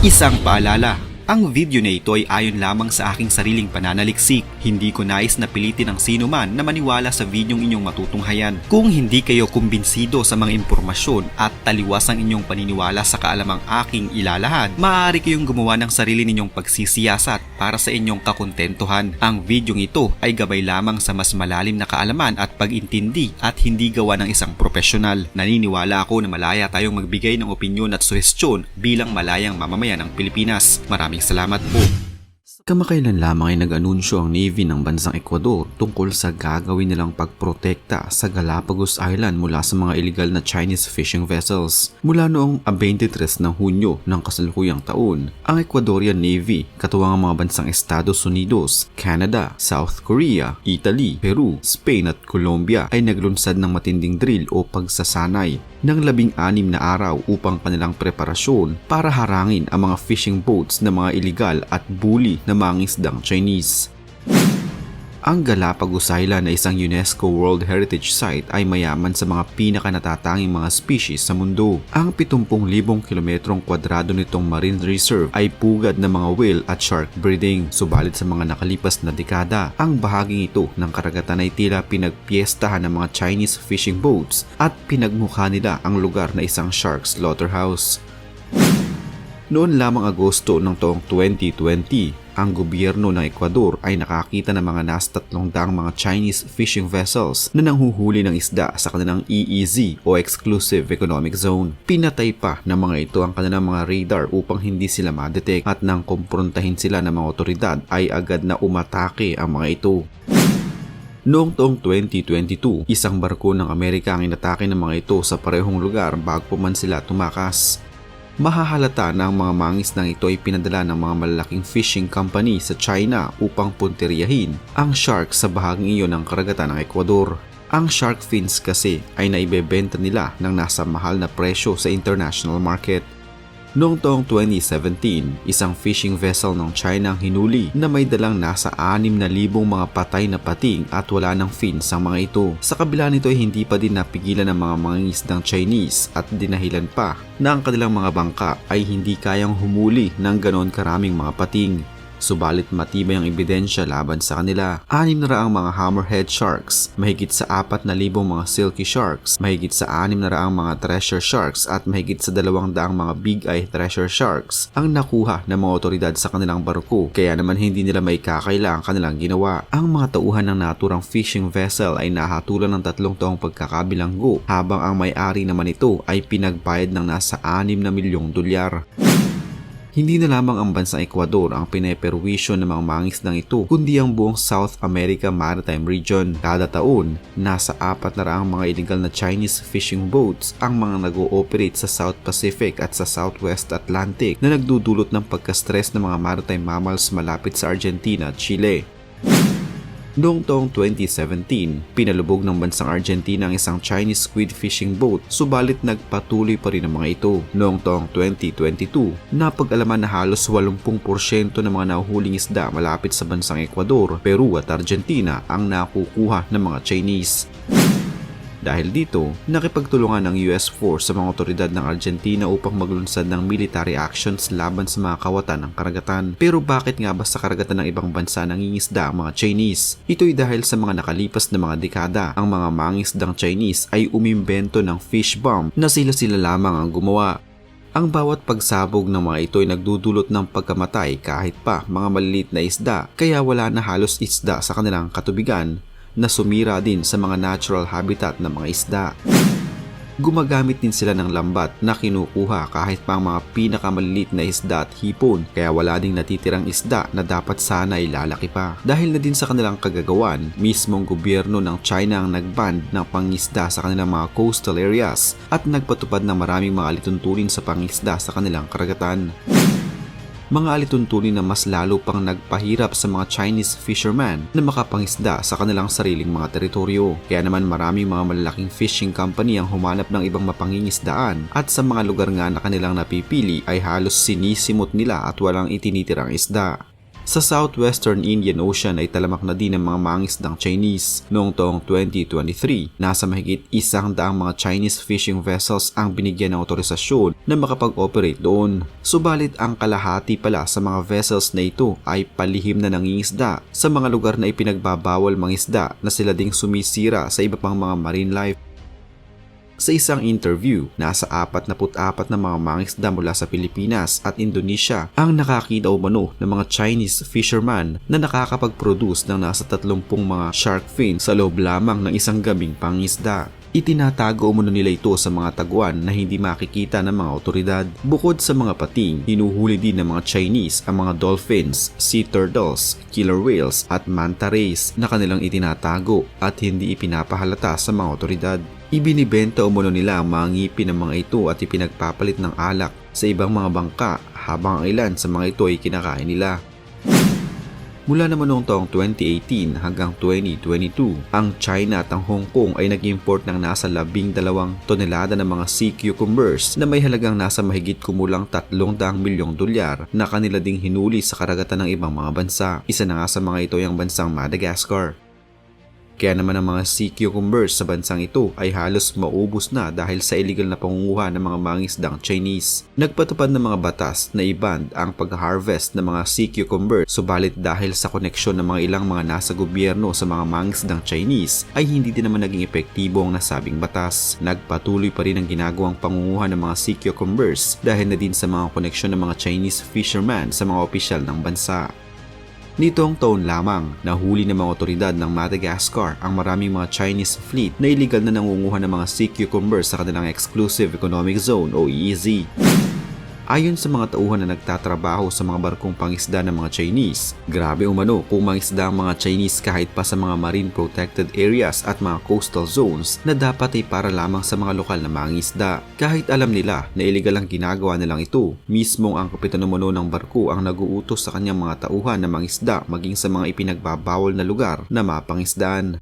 Isang paalala, ang video na ito ay ayon lamang sa aking sariling pananaliksik. Hindi ko nais na pilitin ang sino man na maniwala sa videong inyong matutunghayan. Kung hindi kayo kumbinsido sa mga impormasyon at taliwas ang inyong paniniwala sa kaalamang aking ilalahad, maaari kayong gumawa ng sarili ninyong pagsisiyasat para sa inyong kakontentuhan. Ang videong ito ay gabay lamang sa mas malalim na kaalaman at pag-intindi at hindi gawa ng isang profesional. Naniniwala ako na malaya tayong magbigay ng opinyon at suhestyon bilang malayang mamamayan ng Pilipinas. Maraming salamat po. Kamakailan lamang ay nag-anunsyo ang Navy ng bansang Ecuador tungkol sa gagawin nilang pagprotekta sa Galapagos Island mula sa mga illegal na Chinese fishing vessels. Mula noong 23 ng Hunyo ng kasalukuyang taon, ang Ecuadorian Navy, katuwang ang mga bansang Estados Unidos, Canada, South Korea, Italy, Peru, Spain at Colombia ay naglunsad ng matinding drill o pagsasanay ng 16 na araw upang kanilang preparasyon para harangin ang mga fishing boats na mga illegal at bully na mangingisdang Chinese. Ang Galapagos Island na isang UNESCO World Heritage Site ay mayaman sa mga pinakanatatanging mga species sa mundo. Ang 70,000 kilometrong kwadrado nitong marine reserve ay pugad ng mga whale at shark breeding. Subalit sa mga nakalipas na dekada, ang bahaging ito ng karagatan ay tila pinagpiestahan ng mga Chinese fishing boats at pinagmukha nila ang lugar na isang shark slaughterhouse. Noon lamang Agosto ng taong 2020, ang gobyerno ng Ecuador ay nakakita ng mga nasa 300 mga Chinese fishing vessels na nanghuhuli ng isda sa kanilang EEZ o Exclusive Economic Zone. Pinatay pa ng mga ito ang kanilang mga radar upang hindi sila ma-detect at nang kumprontahin sila ng mga otoridad ay agad na umatake ang mga ito. Noong taong 2022, isang barko ng Amerika ang inatake ng mga ito sa parehong lugar bago pa man sila tumakas. Mahahalata na ang mga mangisdang ito ay pinadala ng mga malalaking fishing company sa China upang punteriyahin ang shark sa bahaging iyon ng karagatan ng Ecuador. Ang shark fins kasi ay naibebenta nila ng nasa mahal na presyo sa international market. Noong taong 2017, isang fishing vessel ng China ang hinuli na may dalang nasa 6,000 mga patay na pating at wala ng fins ang mga ito. Sa kabila nito ay hindi pa din napigilan ng mga mangingisdang Chinese at dinahilan pa na ang kanilang mga bangka ay hindi kayang humuli ng ganoon karaming mga pating. Subalit matibay ang ebidensya laban sa kanila. 600 mga hammerhead sharks, mahigit sa 4,000 mga silky sharks, mahigit sa 600 mga treasure sharks at mahigit sa 200 mga big eye treasure sharks ang nakuha ng mga otoridad sa kanilang barko, kaya naman hindi nila may kakaila ang kanilang ginawa. Ang mga tauhan ng naturang fishing vessel ay nahatulan ng 3 taong pagkakabilanggo habang ang may-ari naman ito ay pinagbayad ng nasa 6 na milyong dolyar. Hindi na lamang ang bansang Ecuador ang pineperwisyo ng mga mangingisdang ito, kundi ang buong South America Maritime Region. Kada taon, nasa 400 mga illegal na Chinese fishing boats ang mga nag-ooperate sa South Pacific at sa Southwest Atlantic na nagdudulot ng pagka-stress ng mga maritime mammals malapit sa Argentina at Chile. Noong taong 2017, pinalubog ng bansang Argentina ang isang Chinese squid fishing boat, subalit nagpatuloy pa rin ang mga ito. Noong taong 2022, napag-alaman na halos 80% ng mga nahuhuling isda malapit sa bansang Ecuador, Peru at Argentina ang nakukuha ng mga Chinese. Dahil dito, nakipagtulungan ng US Force sa mga otoridad ng Argentina upang maglunsad ng military actions laban sa mga kawatan ng karagatan. Pero bakit nga ba sa karagatan ng ibang bansa nangingisda ang mga Chinese? Ito'y dahil sa mga nakalipas na mga dekada, ang mga mangingisdang Chinese ay umimbento ng fish bomb na sila-sila lamang ang gumawa. Ang bawat pagsabog ng mga ito ay nagdudulot ng pagkamatay kahit pa mga maliliit na isda, kaya wala na halos isda sa kanilang katubigan na sumira din sa mga natural habitat ng mga isda. Gumagamit din sila ng lambat na kinukuha kahit pa ang mga pinakamaliliit na isda at hipon, kaya wala ding natitirang isda na dapat sana ay lalaki pa. Dahil na din sa kanilang kagagawan, mismong gobyerno ng China ang nag-ban ng pangisda sa kanilang mga coastal areas at nagpatupad ng maraming mga alituntunin sa pangisda sa kanilang karagatan. Mga alituntunin na mas lalo pang nagpahirap sa mga Chinese fishermen na makapangisda sa kanilang sariling mga teritoryo. Kaya naman maraming mga malalaking fishing company ang humanap ng ibang mapangingisdaan at sa mga lugar nga na kanilang napipili ay halos sinisimot nila at walang itinitirang isda. Sa southwestern Indian Ocean ay talamak na din ng mga mangisdang Chinese. Noong taong 2023, nasa mahigit 100 mga Chinese fishing vessels ang binigyan ng otorisasyon na makapag-operate doon. Subalit ang kalahati pala sa mga vessels na ito ay palihim na nangingisda sa mga lugar na ipinagbabawal mangisda na sila ding sumisira sa iba pang mga marine life. Sa isang interview, nasa 44 na mga mangisda mula sa Pilipinas at Indonesia ang nakakita umano ng mga Chinese fisherman na nakakapag-produce ng nasa 30 mga shark fin sa loob lamang ng isang gabing pangisda. Itinatago umano nila ito sa mga taguan na hindi makikita ng mga otoridad. Bukod sa mga pating, hinuhuli din ng mga Chinese ang mga dolphins, sea turtles, killer whales at manta rays na kanilang itinatago at hindi ipinapahalata sa mga otoridad. Ibinibenta umano nila ang mga ngipin ng mga ito at ipinagpapalit ng alak sa ibang mga bangka habang ang ilan sa mga ito ay kinakain nila. Mula naman noong taong 2018 hanggang 2022, ang China at ang Hong Kong ay nag-import ng nasa 12 tonelada ng mga sea cucumbers na may halagang nasa mahigit kumulang $300 milyong na kanila ding hinuli sa karagatan ng ibang mga bansa. Isa na nga sa mga ito ay ang bansang Madagascar. Kaya naman ang mga sea cucumbers sa bansang ito ay halos maubos na dahil sa illegal na pangunguha ng mga mangisdang Chinese. Nagpatupad ng mga batas na i-ban ang pag-harvest ng mga sea cucumbers, subalit dahil sa koneksyon ng mga ilang mga nasa gobyerno sa mga mangisdang Chinese ay hindi din naman naging epektibo ang nasabing batas. Nagpatuloy pa rin ang ginagawang pangunguha ng mga sea cucumbers dahil na din sa mga koneksyon ng mga Chinese fishermen sa mga opisyal ng bansa. Nitong taon lamang, nahuli ng mga otoridad ng Madagascar ang maraming mga Chinese fleet na illegal na nangunguha ng mga sea cucumbers sa kanilang Exclusive Economic Zone o EEZ. Ayon sa mga tauhan na nagtatrabaho sa mga barkong pangisda ng mga Chinese, grabe umano kung mangisda ang mga Chinese kahit pa sa mga marine protected areas at mga coastal zones na dapat ay para lamang sa mga lokal na mangisda. Kahit alam nila na illegal ang ginagawa nilang ito, mismong ang kapitan umano ng barko ang nag-uutos sa kanyang mga tauhan na mangisda maging sa mga ipinagbabawal na lugar na mapangisdaan.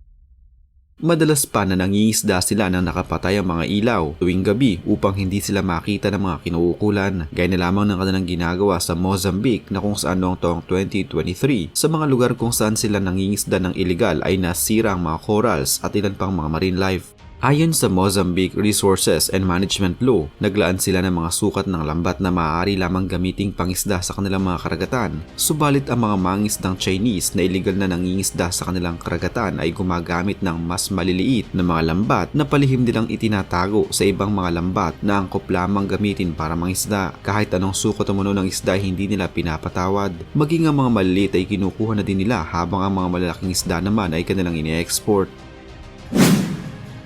Madalas pa na nangingisda sila ng nakapatay ang mga ilaw tuwing gabi upang hindi sila makita ng mga kinuukulan. Gaya na lamang ng kanilang ginagawa sa Mozambique na kung saan noong taong 2023 sa mga lugar kung saan sila nangingisda ng illegal ay nasira ang mga corals at ilan pang mga marine life. Ayon sa Mozambique Resources and Management Law, naglaan sila ng mga sukat ng lambat na maaari lamang gamiting pangisda sa kanilang mga karagatan. Subalit ang mga mangisdang Chinese na illegal na nangingisda sa kanilang karagatan ay gumagamit ng mas maliliit na mga lambat na palihim nilang itinatago sa ibang mga lambat na angkop lamang gamitin para mangisda. Kahit anong sukat umano ng isda ay hindi nila pinapatawad. Maging ang mga maliliit ay kinukuha na din nila habang ang mga malalaking isda naman ay kanilang ine-export.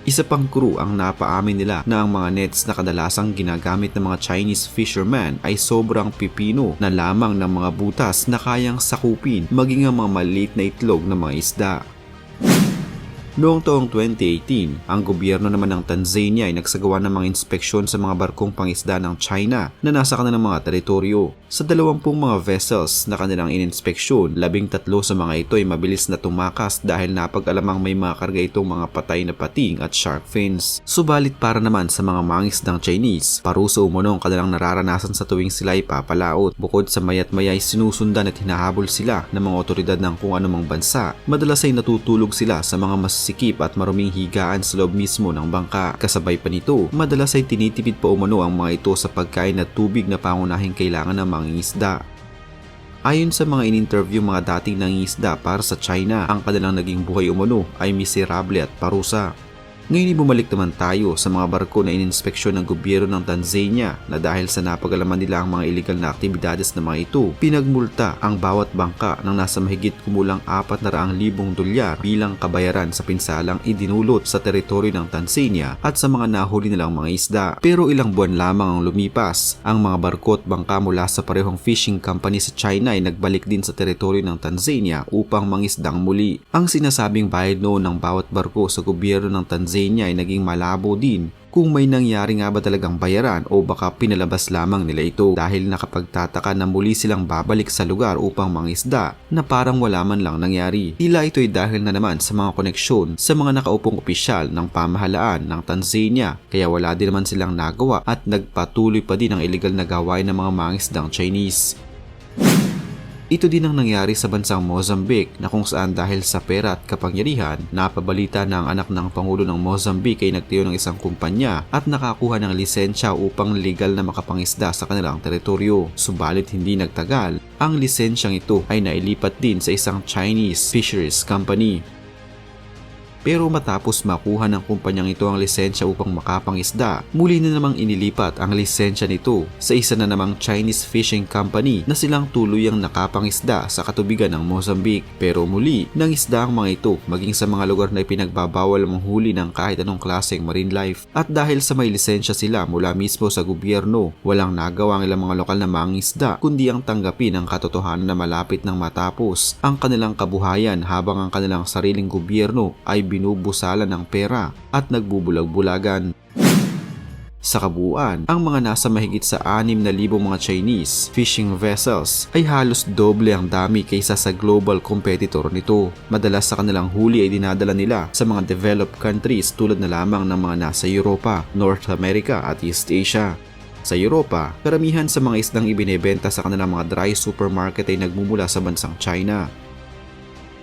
Isa pang crew ang napaamin nila na ang mga nets na kadalasang ginagamit ng mga Chinese fishermen ay sobrang pipino na lamang ng mga butas na kayang sakupin maging ang mga maliit na itlog ng mga isda. Noong taong 2018, ang gobyerno naman ng Tanzania ay nagsagawa ng mga inspeksyon sa mga barkong pangisda ng China na nasa kanilang mga teritoryo. Sa 20 mga vessels na kanilang ininspeksyon, 13 sa mga ito ay mabilis na tumakas dahil napag-alamang may mga karga itong mga patay na pating at shark fins. Subalit para naman sa mga mangisdang Chinese, parusa umano ang kanilang nararanasan sa tuwing sila ay papalaot. Bukod sa mayat maya ay sinusundan at hinahabol sila ng mga otoridad ng kung anumang bansa, madalas ay natutulog sila sa mga mas sikip at maruming higaan sa loob mismo ng bangka. Kasabay pa nito, madalas ay tinitipid pa umano ang mga ito sa pagkain at tubig na pangunahing kailangan ng mga isda. Ayon sa mga in-interview mga dating nangingisda para sa China, ang kanilang naging buhay umano ay miserable at parusa. Ngayon bumalik naman tayo sa mga barko na ininspeksyon ng gobyerno ng Tanzania na dahil sa napag-alaman nila ang mga illegal na aktibidades na mga ito, pinagmulta ang bawat bangka ng nasa mahigit kumulang $400,000 bilang kabayaran sa pinsalang idinulot sa teritoryo ng Tanzania at sa mga nahuli nilang mga isda. Pero ilang buwan lamang ang lumipas, ang mga barko at bangka mula sa parehong fishing company sa China ay nagbalik din sa teritoryo ng Tanzania upang mangisdang muli. Ang sinasabing bayad noon ng bawat barko sa gobyerno ng Tanzania ay naging malabo din kung may nangyari nga ba talagang bayaran o baka pinalabas lamang nila ito dahil nakapagtataka na muli silang babalik sa lugar upang mangisda na parang wala man lang nangyari. Tila ito ay dahil na naman sa mga koneksyon sa mga nakaupong opisyal ng pamahalaan ng Tanzania kaya wala din naman silang nagawa at nagpatuloy pa din ang illegal na gawain ng mga mangisdang Chinese. Ito din ang nangyari sa bansang Mozambique na kung saan dahil sa pera at kapangyarihan, napabalita na ang anak ng Pangulo ng Mozambique ay nagtayo ng isang kumpanya at nakakuha ng lisensya upang legal na makapangisda sa kanilang teritoryo. Subalit hindi nagtagal, ang lisensyang ito ay nailipat din sa isang Chinese fisheries company. Pero matapos makuha ng kumpanyang ito ang lisensya upang makapangisda, muli na namang inilipat ang lisensya nito sa isa na namang Chinese fishing company na silang tuluyang nakapangisda sa katubigan ng Mozambique. Pero muli, nangisda ang mga ito maging sa mga lugar na ipinagbabawal manghuli ng kahit anong klaseng marine life. At dahil sa may lisensya sila mula mismo sa gobyerno, walang nagawa ang ilang mga lokal na mangingisda kundi ang tanggapin ang katotohanan na malapit nang matapos ang kanilang kabuhayan habang ang kanilang sariling gobyerno ay binubusalan ng pera at nagbubulag-bulagan. Sa kabuuan, ang mga nasa mahigit sa 6,000 mga Chinese fishing vessels ay halos doble ang dami kaysa sa global competitor nito. Madalas sa kanilang huli ay dinadala nila sa mga developed countries tulad na lamang ng mga nasa Europa, North America at East Asia. Sa Europa, karamihan sa mga isdang ibinebenta sa kanilang mga dry supermarket ay nagmumula sa bansang China.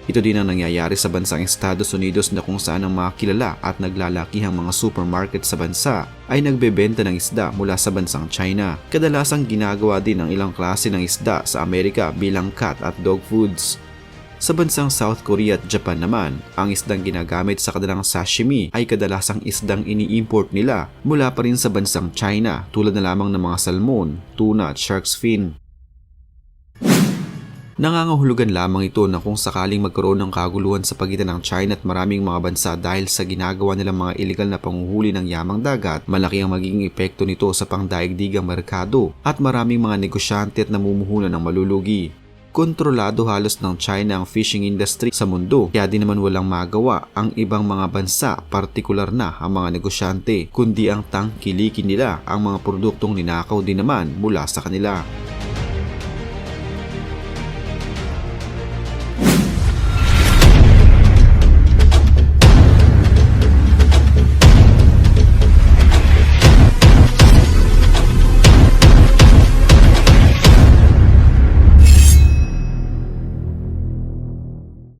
Ito din ang nangyayari sa bansang Estados Unidos na kung saan ang mga kilala at naglalakihang mga supermarket sa bansa ay nagbebenta ng isda mula sa bansang China. Kadalasang ginagawa din ang ilang klase ng isda sa Amerika bilang cat at dog foods. Sa bansang South Korea at Japan naman, ang isdang ginagamit sa kanilang sashimi ay kadalasang isdang ini-import nila mula pa rin sa bansang China tulad na lamang ng mga salmon, tuna at shark's fin. Nangangahulugan lamang ito na kung sakaling magkaroon ng kaguluhan sa pagitan ng China at maraming mga bansa dahil sa ginagawa nilang mga iligal na panguhuli ng yamang dagat, malaki ang magiging epekto nito sa pangdaigdigang merkado at maraming mga negosyante at namumuhunan ng malulugi. Kontrolado halos ng China ang fishing industry sa mundo, kaya di naman walang magawa ang ibang mga bansa, partikular na ang mga negosyante, kundi ang tangkilikin nila ang mga produktong ninakaw din naman mula sa kanila.